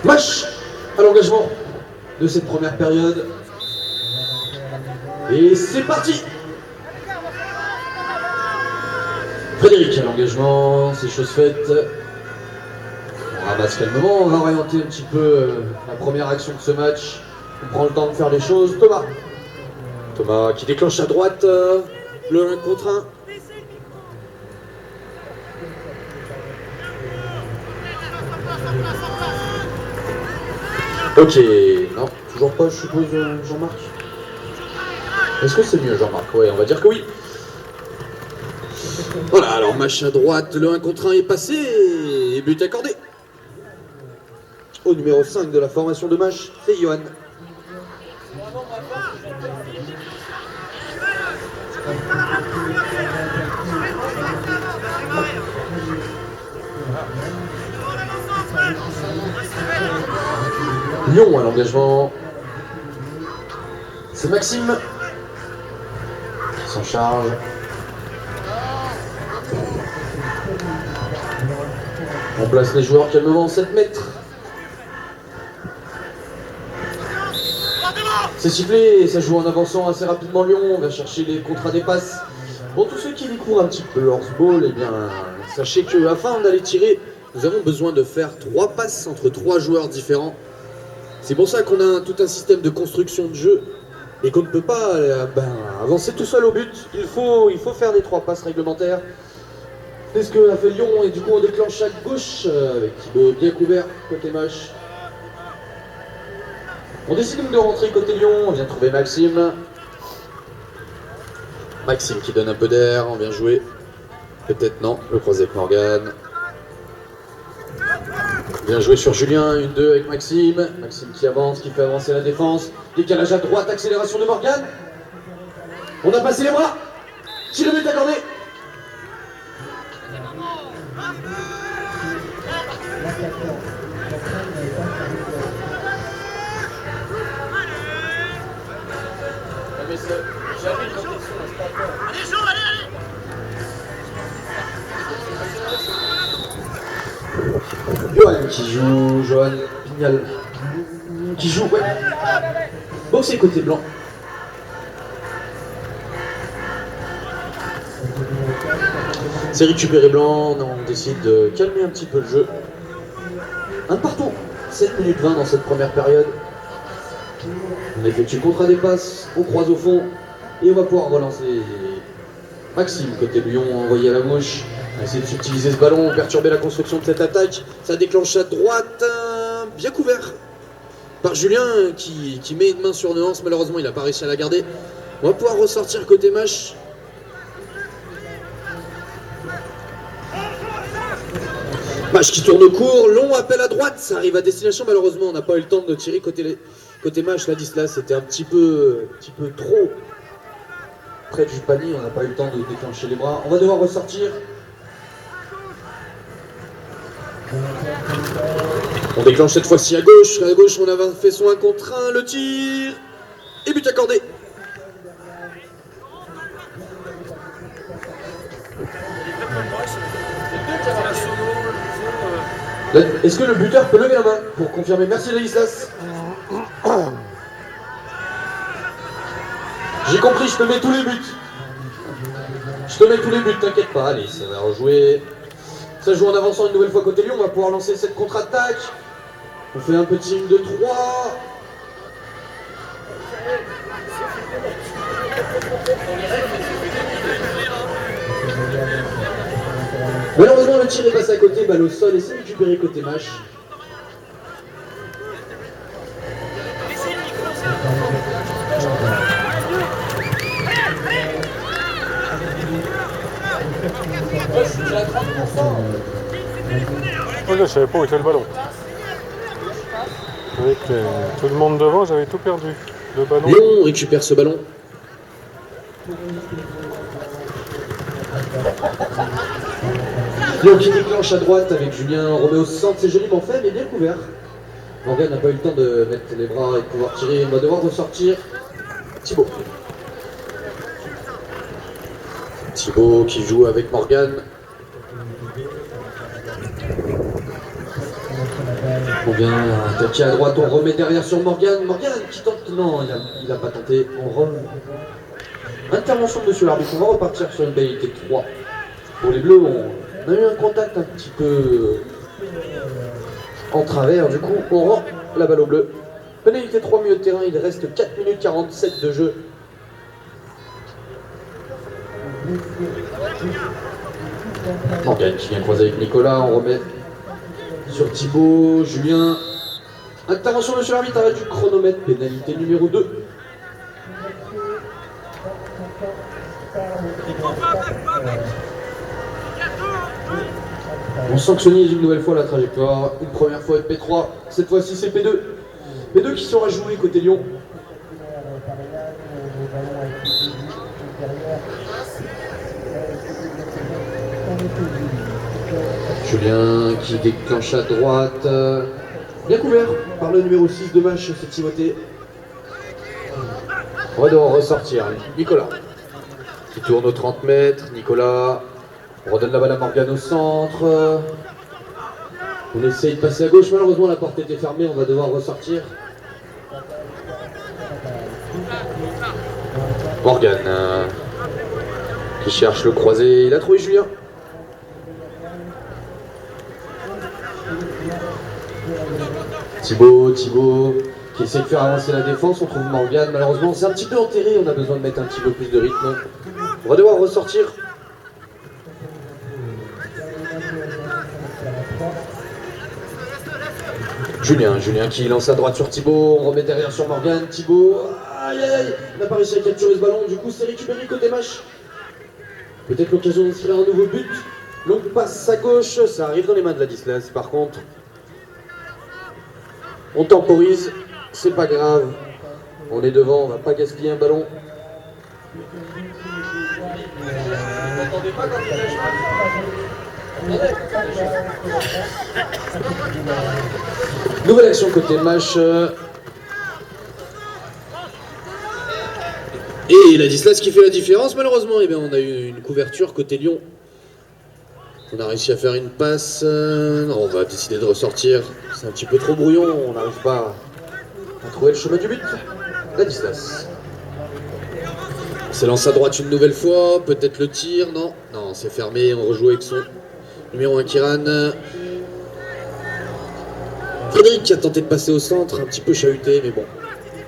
Match à l'engagement de cette première période. Et c'est parti. Frédéric à l'engagement, c'est chose faite. On ramasse calmement, on va orienter un petit peu la première action de ce match. On prend le temps de faire les choses. Thomas. Thomas qui déclenche à droite le 1 contre 1. Ok, non, toujours pas, je suppose, Jean-Marc. Est-ce que c'est mieux, Jean-Marc? Ouais, on va dire que oui. Voilà, alors match à droite, le 1 contre 1 est passé et but accordé. Au numéro 5 de la formation de match, c'est Johan. Lyon à l'engagement. C'est Maxime qui s'en charge. On place les joueurs calmement 7 mètres. C'est sifflé et ça joue en avançant assez rapidement Lyon. On va chercher les contrats des passes. Pour tous ceux qui découvrent un petit peu Horseball, eh bien, sachez que afin d'aller tirer, nous avons besoin de faire 3 passes entre 3 joueurs différents. C'est pour ça qu'on a tout un système de construction de jeu et qu'on ne peut pas avancer tout seul au but. Il faut faire des 3 passes réglementaires. C'est ce que a fait Lyon et du coup on déclenche à gauche avec Thibaut bien couvert côté moche. On décide donc de rentrer côté Lyon, on vient trouver Maxime. Maxime qui donne un peu d'air, on vient jouer. Peut-être non, le croisé avec Morgan. Bien joué sur Julien, 1-2 avec Maxime. Maxime qui avance, qui fait avancer la défense. Décalage à droite, accélération de Morgan. On a passé les bras. Si le but accordé. Johan qui joue, Johan Pignal qui joue, ouais. Bon, c'est côté blanc. C'est récupéré blanc, on décide de calmer un petit peu le jeu. Un partout, 7 minutes 20 dans cette première période. On effectue contre des passes, on croise au fond et on va pouvoir relancer Maxime côté Lyon envoyé à la gauche. On va essayer de subtiliser ce ballon, perturber la construction de cette attaque. Ça déclenche à droite, bien couvert par Julien qui met une main sur Nuance. Malheureusement, il n'a pas réussi à la garder. On va pouvoir ressortir côté Mâche. Mâche qui tourne au court, long appel à droite, ça arrive à destination. Malheureusement, on n'a pas eu le temps de tirer côté Mâche. Là, c'était un petit peu trop près du panier. On n'a pas eu le temps de déclencher les bras. On va devoir ressortir. On déclenche cette fois-ci à gauche. À gauche, on a fait son 1 contre 1. Le tir. Et but accordé. Est-ce que le buteur peut lever la main pour confirmer? Merci Ladislas. J'ai compris, je te mets tous les buts. Je te mets tous les buts, t'inquiète pas. Allez, ça va rejouer. Ça joue en avançant une nouvelle fois côté Lyon. On va pouvoir lancer cette contre-attaque. On fait un petit 1, 2, 3. Malheureusement, le tir est passé à côté, balle au sol et c'est récupéré côté Mâche. Oh là, je savais pas où était le ballon. Avec tout le monde devant, j'avais tout perdu. Le ballon. Lyon récupère ce ballon. Lyon qui déclenche à droite avec Julien. On remet au centre, c'est joliment fait mais bien couvert. Morgan n'a pas eu le temps de mettre les bras et de pouvoir tirer. On va devoir ressortir. Thibaut. Thibaut qui joue avec Morgan. On vient attaquer à droite, on remet derrière sur Morgan. Morgan qui tente, non, il a pas tenté. On remet. Intervention de monsieur l'arbitre, on va repartir sur une pénalité de 3. Pour les bleus, on a eu un contact un petit peu en travers, du coup on rend la balle au bleu. Pénalité 3 milieu de terrain, il reste 4 minutes 47 de jeu. Morgan qui vient croiser avec Nicolas, on remet sur Thibaut, Julien. Intervention de monsieur l'arbitre, arrêt du chronomètre, pénalité numéro 2. On sanctionnise une nouvelle fois la trajectoire, une première fois avec P3, cette fois-ci c'est P2. P2 qui sera joué côté Lyon. Julien qui déclenche à droite, bien couvert par le numéro 6 de match, c'est Timothée. On va devoir ressortir, Nicolas qui tourne aux 30 mètres, Nicolas, on redonne la balle à Morgan au centre. On essaye de passer à gauche, malheureusement la porte était fermée, on va devoir ressortir. Morgan qui cherche le croisé, il a trouvé Julien. Thibaut qui essaie de faire avancer la défense, on trouve Morgan, malheureusement c'est un petit peu enterré, on a besoin de mettre un petit peu plus de rythme. On va devoir ressortir. Julien qui lance à droite sur Thibaut, on remet derrière sur Morgan, Thibaut, aïe aïe aïe, il n'a pas réussi à capturer ce ballon, du coup c'est récupéré côté match. Peut-être l'occasion d'inscrire un nouveau but. Longue passe à gauche, ça arrive dans les mains de Ladislas par contre. On temporise, c'est pas grave. On est devant, on va pas gaspiller un ballon. Nouvelle action côté match. Et Ladislas qui fait la différence, malheureusement. Eh bien, on a eu une couverture côté Lyon. On a réussi à faire une passe. On va décider de ressortir. C'est un petit peu trop brouillon, on n'arrive pas à trouver le chemin du but. Ladislas. On s'élance à droite une nouvelle fois, peut-être le tir, non, c'est fermé, on rejoue avec son numéro 1 Kiran. Frédéric qui a tenté de passer au centre, un petit peu chahuté, mais bon.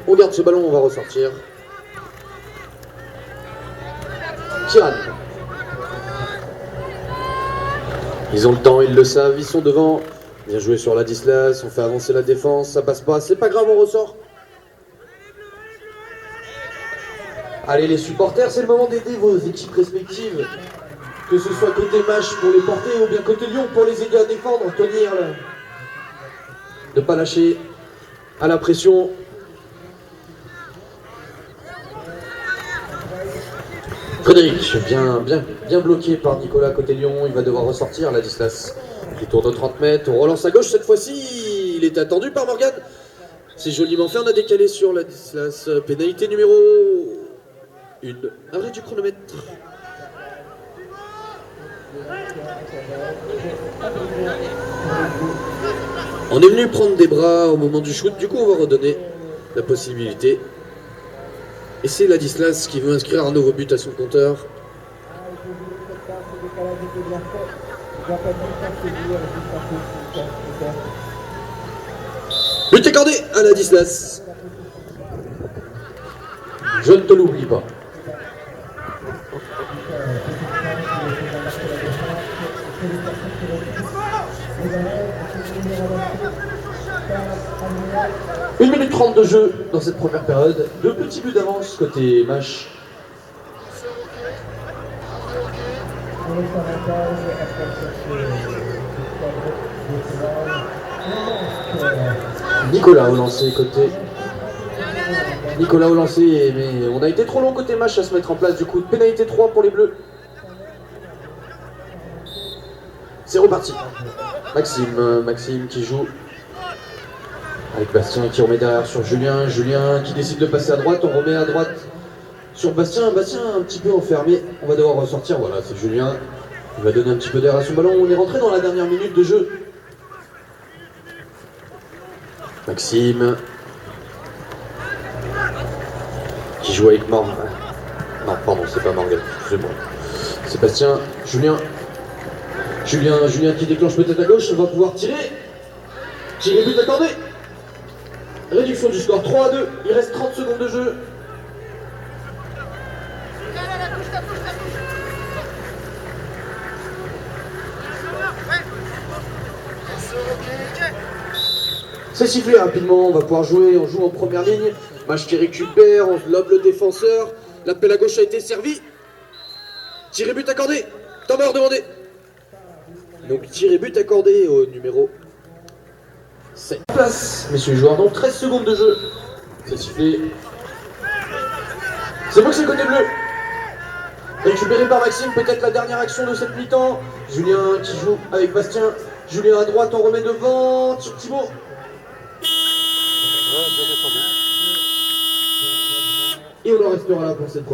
On garde ce ballon, on va ressortir. Kiran. Ils ont le temps, ils le savent, ils sont devant. Bien joué sur Ladislas, on fait avancer la défense, ça passe pas, c'est pas grave, on ressort. Allez les supporters, c'est le moment d'aider vos équipes respectives. Que ce soit côté match pour les porter ou bien côté Lyon pour les aider à défendre, tenir là. Ne pas lâcher à la pression. Frédéric, bien bloqué par Nicolas côté Lyon, il va devoir ressortir, Ladislas. Il tourne aux 30 mètres, on relance à gauche cette fois-ci, il est attendu par Morgan. C'est joliment fait, on a décalé sur Ladislas. Pénalité numéro 1. Arrêt du chronomètre. On est venu prendre des bras au moment du shoot, du coup on va redonner la possibilité. Et c'est Ladislas qui veut inscrire un nouveau but à son compteur. But accordé à Ladislas. Je ne te l'oublie pas. Une minute 30 de jeu dans cette première période. 2 petits buts d'avance côté match. Nicolas au lancer côté. Nicolas au lancer, mais on a été trop long côté match à se mettre en place. Du coup, pénalité 3 pour les Bleus. C'est reparti. Maxime qui joue avec Bastien qui remet derrière sur Julien. Julien qui décide de passer à droite. On remet à droite sur Bastien. Bastien un petit peu enfermé. On va devoir ressortir. Voilà, c'est Julien. Il va donner un petit peu d'air à son ballon. On est rentré dans la dernière minute de jeu. Maxime. Qui joue avec Morgan. Non, pardon, c'est pas Morgan, excusez-moi. Sébastien, Julien qui déclenche peut-être à gauche, va pouvoir tirer. Tirer, but accordé. Réduction du score 3-2, il reste 30 secondes de jeu. C'est sifflé rapidement, on va pouvoir jouer, on joue en première ligne. Match qui récupère, on lobe le défenseur. L'appel à gauche a été servi. Tir et but accordé. Temps mort demandé. Donc tir et but accordé au numéro 7. Place, messieurs les joueurs, donc 13 secondes de jeu. C'est sifflé. C'est boxé côté bleu. Récupéré par Maxime, peut-être la dernière action de cette mi-temps. Julien qui joue avec Bastien. Julien à droite, on remet devant. Thibaut. Ouais, bien défendu. Et on en restera là pour cette première.